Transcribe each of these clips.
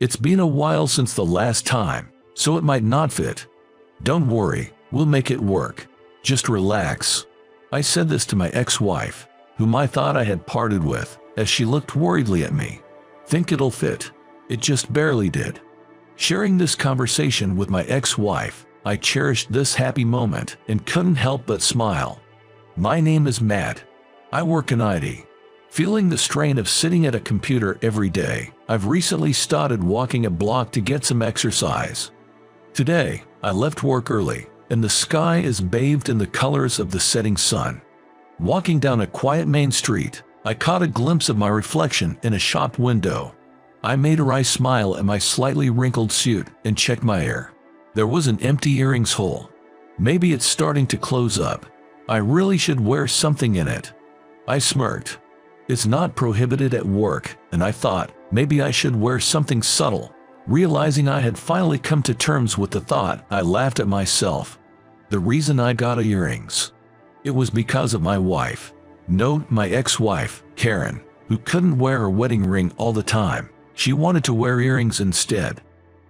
It's been a while since the last time, so it might not fit. Don't worry, we'll make it work. Just relax. I said this to my ex-wife, whom I thought I had parted with, as she looked worriedly at me. Think it'll fit? It just barely did. Sharing this conversation with my ex-wife, I cherished this happy moment and couldn't help but smile. My name is Matt. I work in IT. Feeling the strain of sitting at a computer every day, I've recently started walking a block to get some exercise. Today, I left work early, and the sky is bathed in the colors of the setting sun. Walking down a quiet main street, I caught a glimpse of my reflection in a shop window. I made a wry smile at my slightly wrinkled suit and checked my hair. There was an empty earrings hole. Maybe it's starting to close up. I really should wear something in it. I smirked. It's not prohibited at work, and I thought maybe I should wear something subtle. Realizing I had finally come to terms with the thought, I laughed at myself. The reason I got earrings. It was because of my wife. Note, my ex-wife, Karen, who couldn't wear her wedding ring all the time. She wanted to wear earrings instead.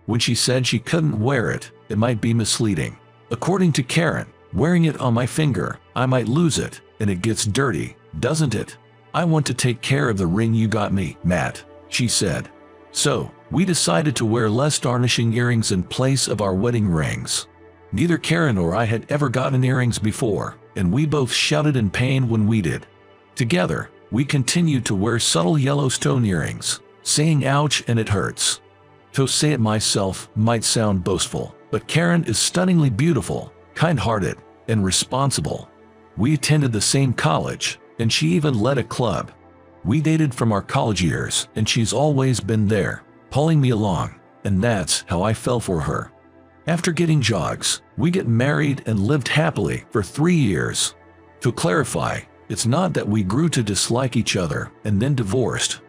When she said she couldn't wear it, it might be misleading. According to Karen, wearing it on my finger, I might lose it, and it gets dirty, doesn't it? I want to take care of the ring you got me, Matt, she said. So, we decided to wear less tarnishing earrings in place of our wedding rings. Neither Karen or I had ever gotten earrings before, and we both shouted in pain when we did. Together, we continued to wear subtle yellow stone earrings, saying ouch and it hurts. To say it myself might sound boastful, but Karen is stunningly beautiful, kind-hearted, and responsible. We attended the same college, and she even led a club. We dated from our college years, and she's always been there, pulling me along, and that's how I fell for her. After getting jogs, we get married and lived happily for 3 years. To clarify, it's not that we grew to dislike each other and then divorced.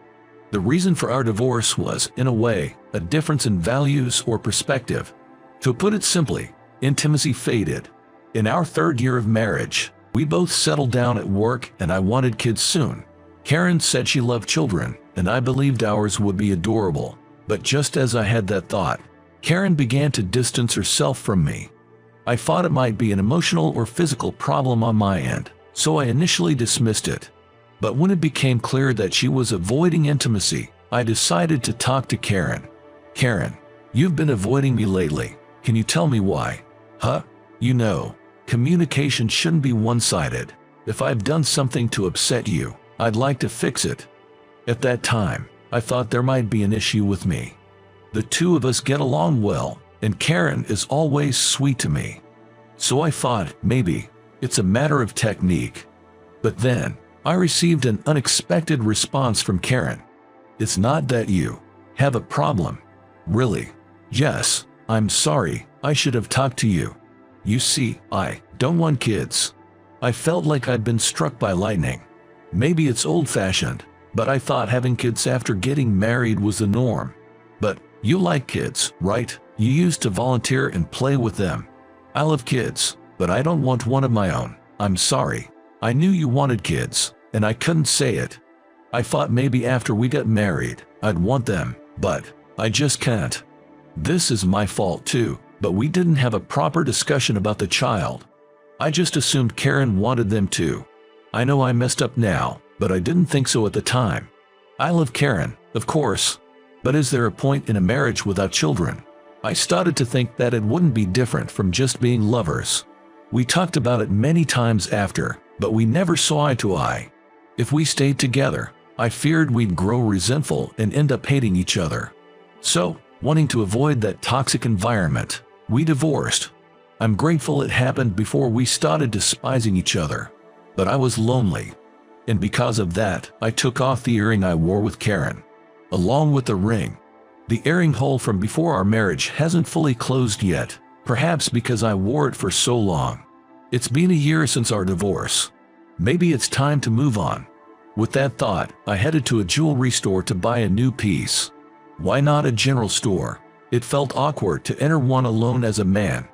The reason for our divorce was, in a way, a difference in values or perspective. To put it simply, intimacy faded. In our 3rd year of marriage, we both settled down at work and I wanted kids soon. Karen said she loved children, and I believed ours would be adorable. But just as I had that thought, Karen began to distance herself from me. I thought it might be an emotional or physical problem on my end, so I initially dismissed it. But when it became clear that she was avoiding intimacy, I decided to talk to Karen. Karen, you've been avoiding me lately. Can you tell me why? Huh? You know, communication shouldn't be one-sided. If I've done something to upset you, I'd like to fix it. At that time, I thought there might be an issue with me. The two of us get along well, and Karen is always sweet to me. So I thought, maybe, it's a matter of technique. But then, I received an unexpected response from Karen. It's not that you have a problem. Really? Yes, I'm sorry, I should have talked to you. You see, I don't want kids. I felt like I'd been struck by lightning. Maybe it's old-fashioned, but I thought having kids after getting married was the norm. But you like kids, right? You used to volunteer and play with them. I love kids, but I don't want one of my own. I'm sorry. I knew you wanted kids, and I couldn't say it. I thought maybe after we got married, I'd want them, but I just can't. This is my fault too, but we didn't have a proper discussion about the child. I just assumed Karen wanted them too. I know I messed up now, but I didn't think so at the time. I love Karen, of course. But is there a point in a marriage without children? I started to think that it wouldn't be different from just being lovers. We talked about it many times after, but we never saw eye to eye. If we stayed together, I feared we'd grow resentful and end up hating each other. So, wanting to avoid that toxic environment, we divorced. I'm grateful it happened before we started despising each other. But I was lonely. And because of that, I took off the earring I wore with Karen, along with the ring. The earring hole from before our marriage hasn't fully closed yet, perhaps because I wore it for so long. It's been a year since our divorce. Maybe it's time to move on. With that thought, I headed to a jewelry store to buy a new piece. Why not a general store? It felt awkward to enter one alone as a man.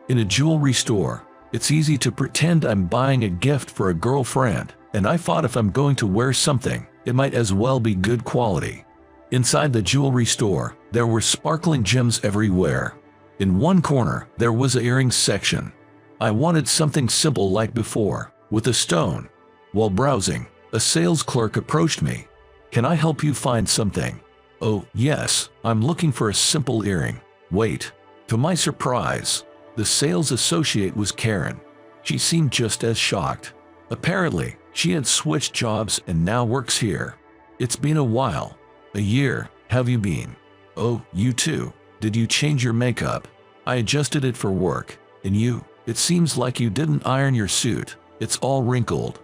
In a jewelry store, it's easy to pretend I'm buying a gift for a girlfriend, and I thought if I'm going to wear something, it might as well be good quality. Inside the jewelry store, there were sparkling gems everywhere. In one corner, there was an earrings section. I wanted something simple like before, with a stone. While browsing, a sales clerk approached me. "Can I help you find something?" "Oh, yes, I'm looking for a simple earring." "Wait." To my surprise, the sales associate was Karen. She seemed just as shocked. Apparently, she had switched jobs and now works here. "It's been a while." "A year, have you been?" "Oh, you too. Did you change your makeup?" "I adjusted it for work. And you? It seems like you didn't iron your suit. It's all wrinkled."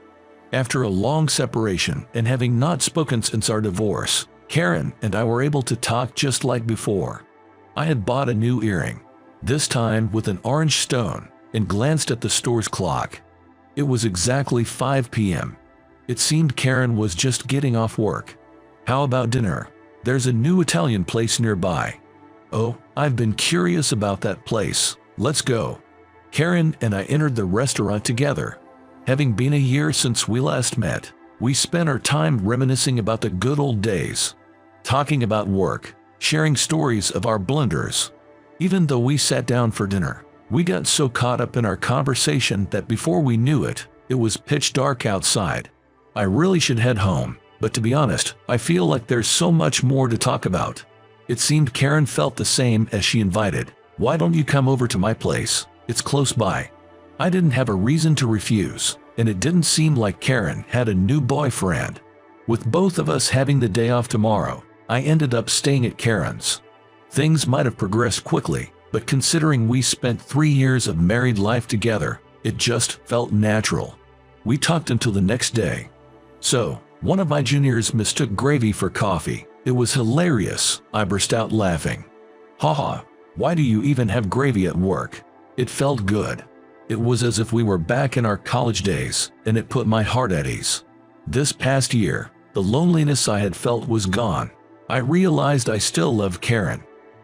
After a long separation and having not spoken since our divorce, Karen and I were able to talk just like before. I had bought a new earring, this time with an orange stone, and glanced at the store's clock. It was exactly 5 p.m. It seemed Karen was just getting off work. "How about dinner? There's a new Italian place nearby." "Oh, I've been curious about that place. Let's go." Karen and I entered the restaurant together. Having been a year since we last met, we spent our time reminiscing about the good old days, talking about work, sharing stories of our blunders. Even though we sat down for dinner, we got so caught up in our conversation that before we knew it, it was pitch dark outside. I really should head home, but to be honest, I feel like there's so much more to talk about. It seemed Karen felt the same as she invited. "Why don't you come over to my place? It's close by." I didn't have a reason to refuse, and it didn't seem like Karen had a new boyfriend. With both of us having the day off tomorrow, I ended up staying at Karen's. Things might have progressed quickly, but considering we spent 3 years of married life together, it just felt natural. We talked until the next day. "So, one of my juniors mistook gravy for coffee. It was hilarious." I burst out laughing. "Haha, why do you even have gravy at work?" It felt good. It was as if we were back in our college days, and it put my heart at ease. This past year, the loneliness I had felt was gone. I realized I still loved Karen.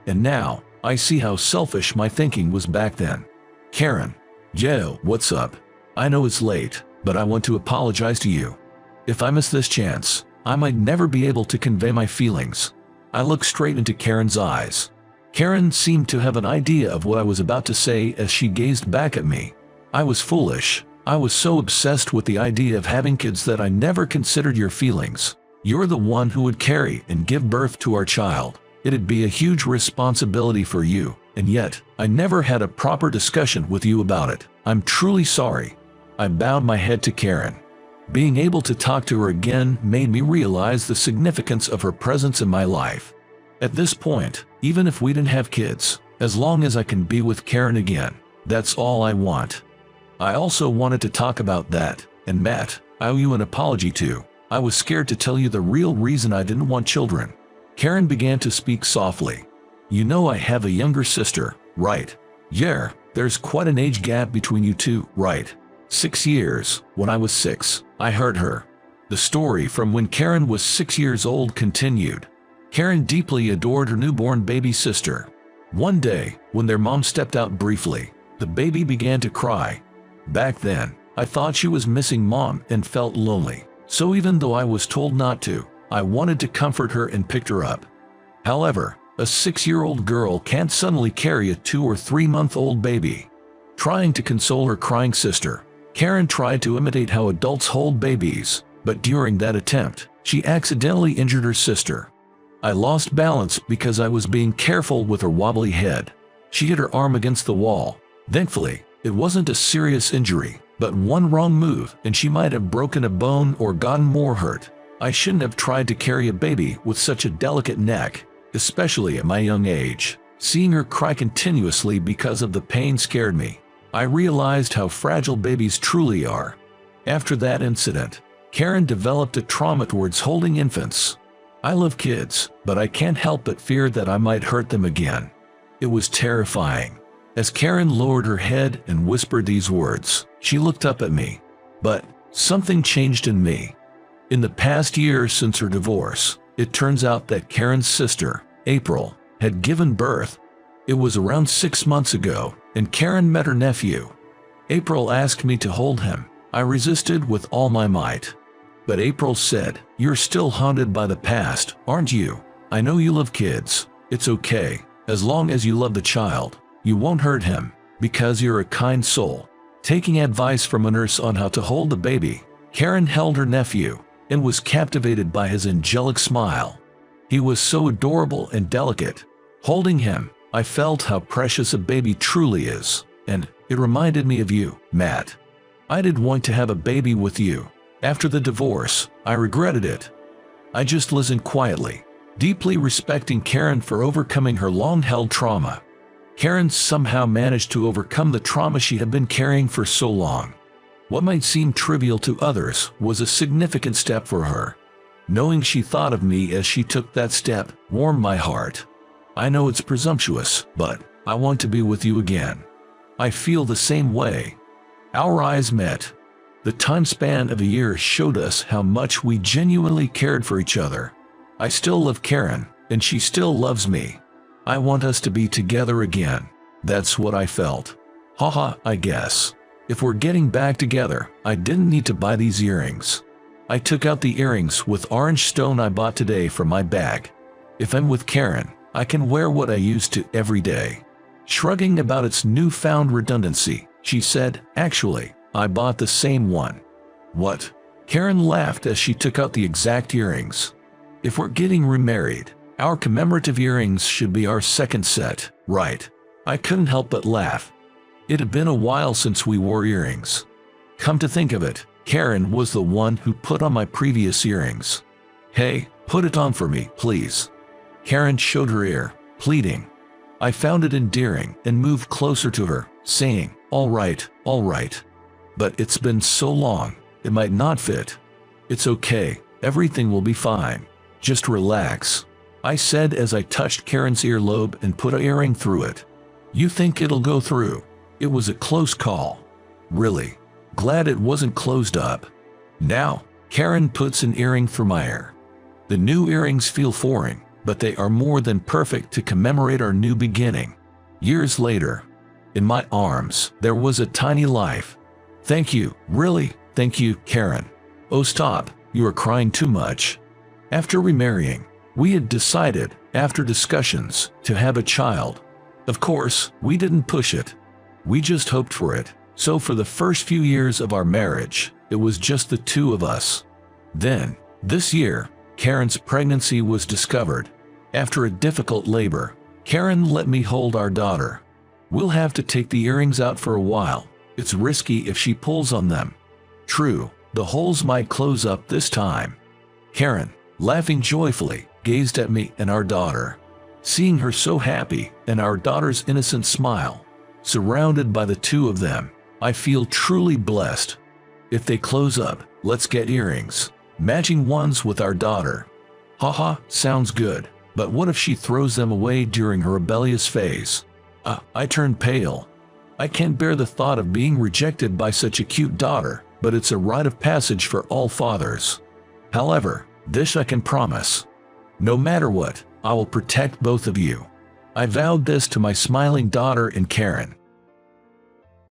And now, I see how selfish my thinking was back then. "Karen." "Yo, what's up? I know it's late, but I want to apologize to you. If I miss this chance, I might never be able to convey my feelings." I looked straight into Karen's eyes. Karen seemed to have an idea of what I was about to say as she gazed back at me. "I was foolish. I was so obsessed with the idea of having kids that I never considered your feelings. You're the one who would carry and give birth to our child. It'd be a huge responsibility for you, and yet, I never had a proper discussion with you about it. I'm truly sorry." I bowed my head to Karen. Being able to talk to her again made me realize the significance of her presence in my life. At this point, even if we didn't have kids, as long as I can be with Karen again, that's all I want. I also wanted to talk about that, and Matt, I owe you an apology too. I was scared to tell you the real reason I didn't want children. Karen began to speak softly. "You know I have a younger sister, right?" "Yeah, there's quite an age gap between you two, right?" 6 years. When I was 6, I heard her. The story from when Karen was 6 years old continued. Karen deeply adored her newborn baby sister. One day, when their mom stepped out briefly, the baby began to cry. Back then, I thought she was missing mom and felt lonely. So even though I was told not to, I wanted to comfort her and picked her up. However, a 6-year-old girl can't suddenly carry a 2 or 3-month-old baby. Trying to console her crying sister, Karen tried to imitate how adults hold babies, but during that attempt, she accidentally injured her sister. I lost balance because I was being careful with her wobbly head. She hit her arm against the wall. Thankfully, it wasn't a serious injury, but one wrong move and she might have broken a bone or gotten more hurt. I shouldn't have tried to carry a baby with such a delicate neck, especially at my young age. Seeing her cry continuously because of the pain scared me. I realized how fragile babies truly are. After that incident, Karen developed a trauma towards holding infants. I love kids, but I can't help but fear that I might hurt them again. It was terrifying. As Karen lowered her head and whispered these words, she looked up at me. But something changed in me. In the past year since her divorce, it turns out that Karen's sister, April, had given birth. It was around 6 months ago, and Karen met her nephew. April asked me to hold him. I resisted with all my might. But April said, "You're still haunted by the past, aren't you?" I know you love kids. It's okay. As long as you love the child, you won't hurt him, because you're a kind soul. Taking advice from a nurse on how to hold the baby, Karen held her nephew and was captivated by his angelic smile. He was so adorable and delicate. Holding him, I felt how precious a baby truly is, and it reminded me of you, Matt. I did want to have a baby with you. After the divorce, I regretted it. I just listened quietly, deeply respecting Karen for overcoming her long-held trauma. Karen somehow managed to overcome the trauma she had been carrying for so long. What might seem trivial to others was a significant step for her. Knowing she thought of me as she took that step warmed my heart. I know it's presumptuous, but I want to be with you again. I feel the same way. Our eyes met. The time span of a year showed us how much we genuinely cared for each other. I still love Karen, and she still loves me. I want us to be together again. That's what I felt. Haha, I guess. If we're getting back together, I didn't need to buy these earrings. I took out the earrings with orange stone I bought today from my bag. If I'm with Karen, I can wear what I used to every day. Shrugging about its newfound redundancy, she said, actually, I bought the same one. What? Karen laughed as she took out the exact earrings. If we're getting remarried, our commemorative earrings should be our second set, right? I couldn't help but laugh. It had been a while since we wore earrings. Come to think of it, Karen was the one who put on my previous earrings. Hey, put it on for me, please. Karen showed her ear, pleading. I found it endearing and moved closer to her, saying, all right. But it's been so long, it might not fit. It's okay, everything will be fine. Just relax, I said as I touched Karen's earlobe and put an earring through it. You think it'll go through? It was a close call. Really? Glad it wasn't closed up. Now, Karen puts an earring through my ear. The new earrings feel foreign, but they are more than perfect to commemorate our new beginning. Years later, in my arms, there was a tiny life. Thank you, really, thank you, Karen. Oh stop, you are crying too much. After remarrying, we had decided, after discussions, to have a child. Of course, we didn't push it. We just hoped for it. So for the first few years of our marriage, it was just the two of us. Then, this year, Karen's pregnancy was discovered. After a difficult labor, Karen let me hold our daughter. We'll have to take the earrings out for a while. It's risky if she pulls on them. True, the holes might close up this time. Karen, laughing joyfully, gazed at me and our daughter. Seeing her so happy and our daughter's innocent smile, surrounded by the two of them, I feel truly blessed. If they close up, let's get earrings, matching ones with our daughter. Haha, sounds good, but what if she throws them away during her rebellious phase? I turn pale. I can't bear the thought of being rejected by such a cute daughter, but it's a rite of passage for all fathers. However, this I can promise. No matter what, I will protect both of you. I vowed this to my smiling daughter and Karen.